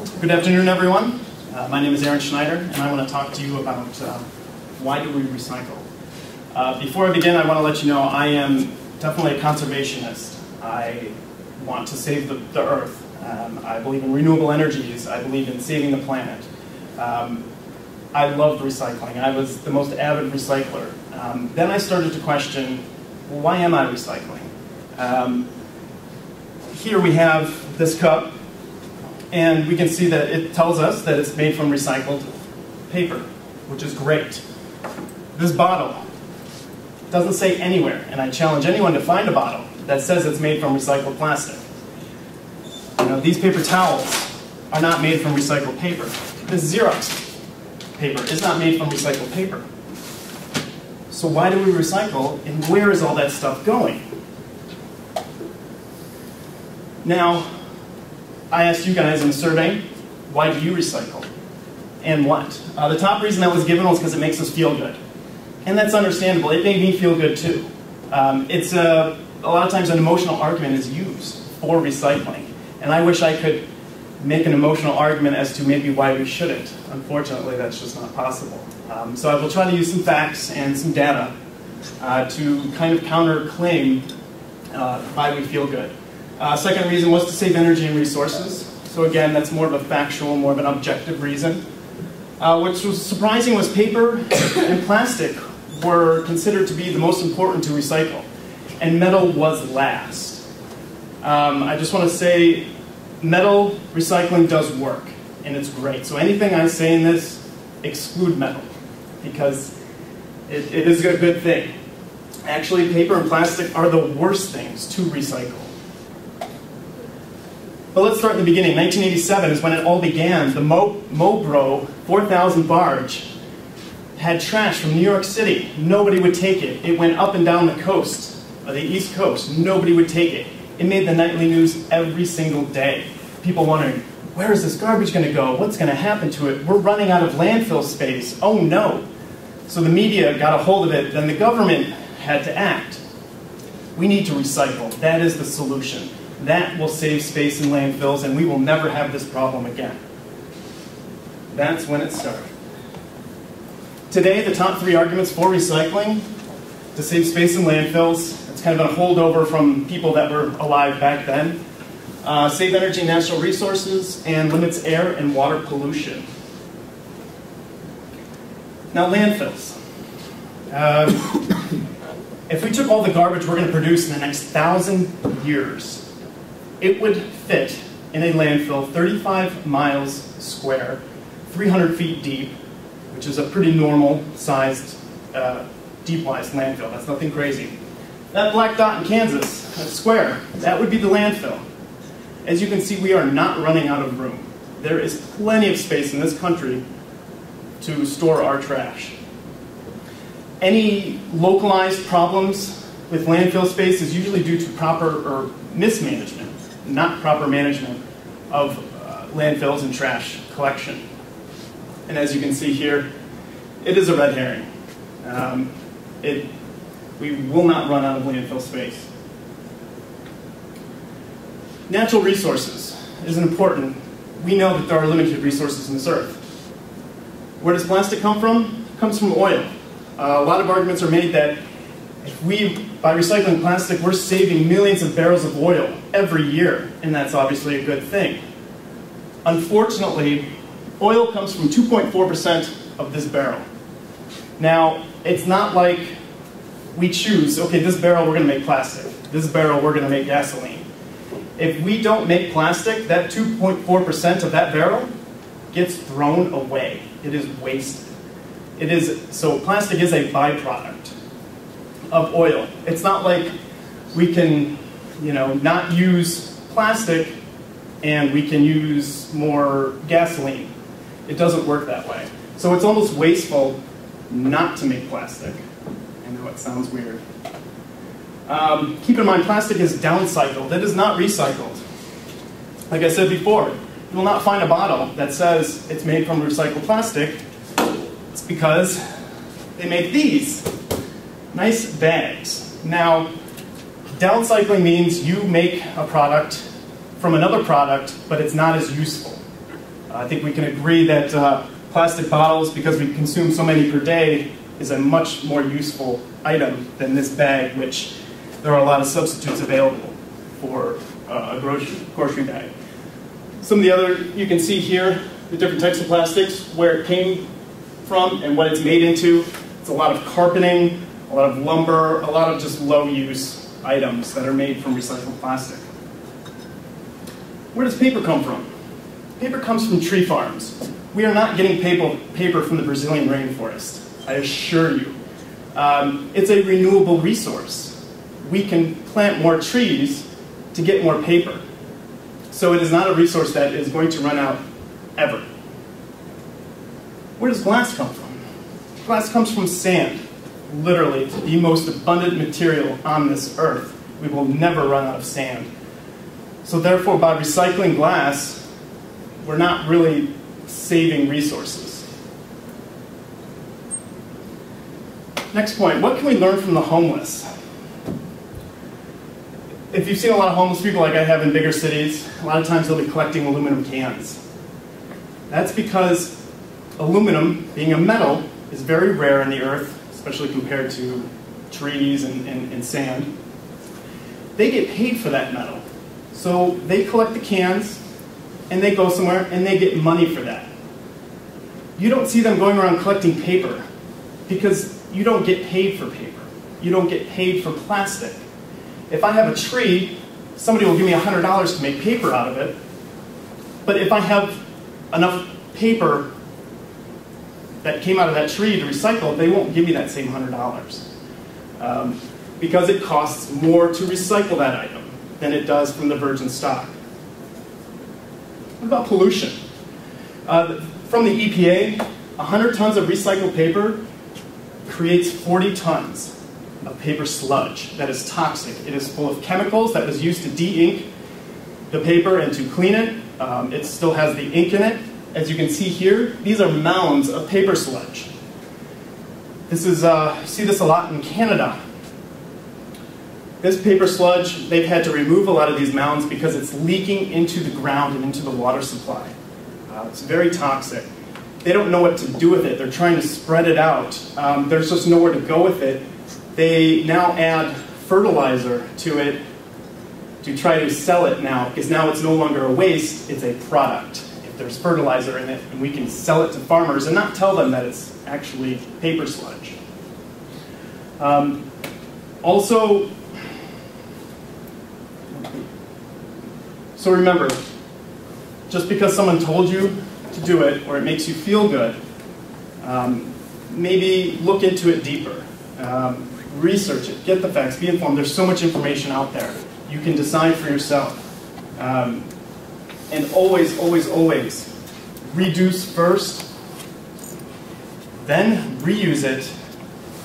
Good afternoon, everyone. My name is Aaron Schneider, and I want to talk to you about why do we recycle. Before I begin, I want to let you know I am definitely a conservationist. I want to save the Earth. I believe in renewable energies. I believe in saving the planet. I loved recycling. I was the most avid recycler. Then I started to question, well, why am I recycling? Here we have this cup, and we can see that it tells us that it's made from recycled paper, which is great. This bottle doesn't say anywhere, and I challenge anyone to find a bottle that says it's made from recycled plastic. You know, these paper towels are not made from recycled paper. This Xerox paper is not made from recycled paper. So why do we recycle, and where is all that stuff going? Now, I asked you guys in a survey, why do you recycle? And what? The top reason that was given was because it makes us feel good. And that's understandable. It made me feel good too. It's a lot of times an emotional argument is used for recycling. And I wish I could make an emotional argument as to maybe why we shouldn't. Unfortunately, that's just not possible. So I will try to use some facts and some data to kind of counter-claim why we feel good. Second reason was to save energy and resources. So again, that's more of a factual, more of an objective reason. What was surprising was paper and plastic were considered to be the most important to recycle, and metal was last. I just want to say, metal recycling does work, and it's great. So anything I say in this, exclude metal, because it is a good thing. Actually, paper and plastic are the worst things to recycle. But let's start in the beginning. 1987 is when it all began. The Mobro 4000 barge had trash from New York City. Nobody would take it. It went up and down the coast, the East Coast. Nobody would take it. It made the nightly news every single day. People wondering, where is this garbage going to go? What's going to happen to it? We're running out of landfill space. Oh no. So the media got a hold of it. Then the government had to act. We need to recycle. That is the solution. That will save space in landfills, and we will never have this problem again. That's when it started. Today, the top 3 arguments for recycling: to save space in landfills. It's kind of a holdover from people that were alive back then. Save energy and natural resources, and limits air and water pollution. Now, landfills. If we took all the garbage we're going to produce in the next 1,000 years, it would fit in a landfill 35 miles square, 300 feet deep, which is a pretty normal sized, deep-wise landfill. That's nothing crazy. That black dot in Kansas, that square, that would be the landfill. As you can see, we are not running out of room. There is plenty of space in this country to store our trash. Any localized problems with landfill space is usually due to proper or mismanagement, not proper management of landfills and trash collection. And as you can see here, it is a red herring. We will not run out of landfill space. Natural resources is important. We know that there are limited resources in this earth. Where does plastic come from? It comes from oil. A lot of arguments are made that if by recycling plastic, we're saving millions of barrels of oil every year, and that's obviously a good thing. Unfortunately, oil comes from 2.4% of this barrel. Now, it's not like we choose, okay, this barrel we're going to make plastic, this barrel we're going to make gasoline. If we don't make plastic, that 2.4% of that barrel gets thrown away. It is wasted. So plastic is a byproduct of oil. It's not like we can, not use plastic and we can use more gasoline. It doesn't work that way. So it's almost wasteful not to make plastic. I know it sounds weird. Keep in mind, plastic is downcycled. It is not recycled. Like I said before, you will not find a bottle that says it's made from recycled plastic. It's because they make these nice bags. Now, downcycling means you make a product from another product, but it's not as useful. I think we can agree that plastic bottles, because we consume so many per day, is a much more useful item than this bag, which there are a lot of substitutes available for a grocery bag. Some of the other, you can see here, the different types of plastics, where it came from and what it's made into. It's a lot of carpeting, a lot of lumber, a lot of just low-use items that are made from recycled plastic. Where does paper come from? Paper comes from tree farms. We are not getting paper from the Brazilian rainforest, I assure you. It's a renewable resource. We can plant more trees to get more paper. So it is not a resource that is going to run out ever. Where does glass come from? Glass comes from sand. Literally, the most abundant material on this earth. We will never run out of sand. So therefore, by recycling glass, we're not really saving resources. Next point, what can we learn from the homeless? If you've seen a lot of homeless people like I have in bigger cities, a lot of times they'll be collecting aluminum cans. That's because aluminum, being a metal, is very rare in the earth, especially compared to trees and sand. They get paid for that metal. So they collect the cans, and they go somewhere, and they get money for that. You don't see them going around collecting paper, because you don't get paid for paper. You don't get paid for plastic. If I have a tree, somebody will give me $100 to make paper out of it. But if I have enough paper that came out of that tree to recycle, they won't give me that same $100. Because it costs more to recycle that item than it does from the virgin stock. What about pollution? From the EPA, 100 tons of recycled paper creates 40 tons of paper sludge that is toxic. It is full of chemicals that was used to de-ink the paper and to clean it. It still has the ink in it. As you can see here, these are mounds of paper sludge. This is, you see this a lot in Canada. This paper sludge, they've had to remove a lot of these mounds because it's leaking into the ground and into the water supply. It's very toxic. They don't know what to do with it. They're trying to spread it out. There's just nowhere to go with it. They now add fertilizer to it to try to sell it now, because now it's no longer a waste, it's a product. If there's fertilizer in it, and we can sell it to farmers and not tell them that it's actually paper sludge. So remember, just because someone told you to do it, or it makes you feel good, maybe look into it deeper. Research it, get the facts, be informed. There's so much information out there. You can decide for yourself. And always, always, always, reduce first, then reuse it,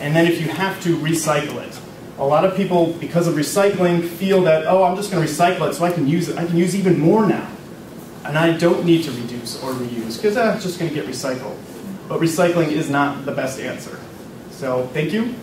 and then if you have to, recycle it. A lot of people, because of recycling, feel that, oh, I'm just going to recycle it so I can use it. I can use even more now. And I don't need to reduce or reuse, because it's just going to get recycled. But recycling is not the best answer. So, thank you.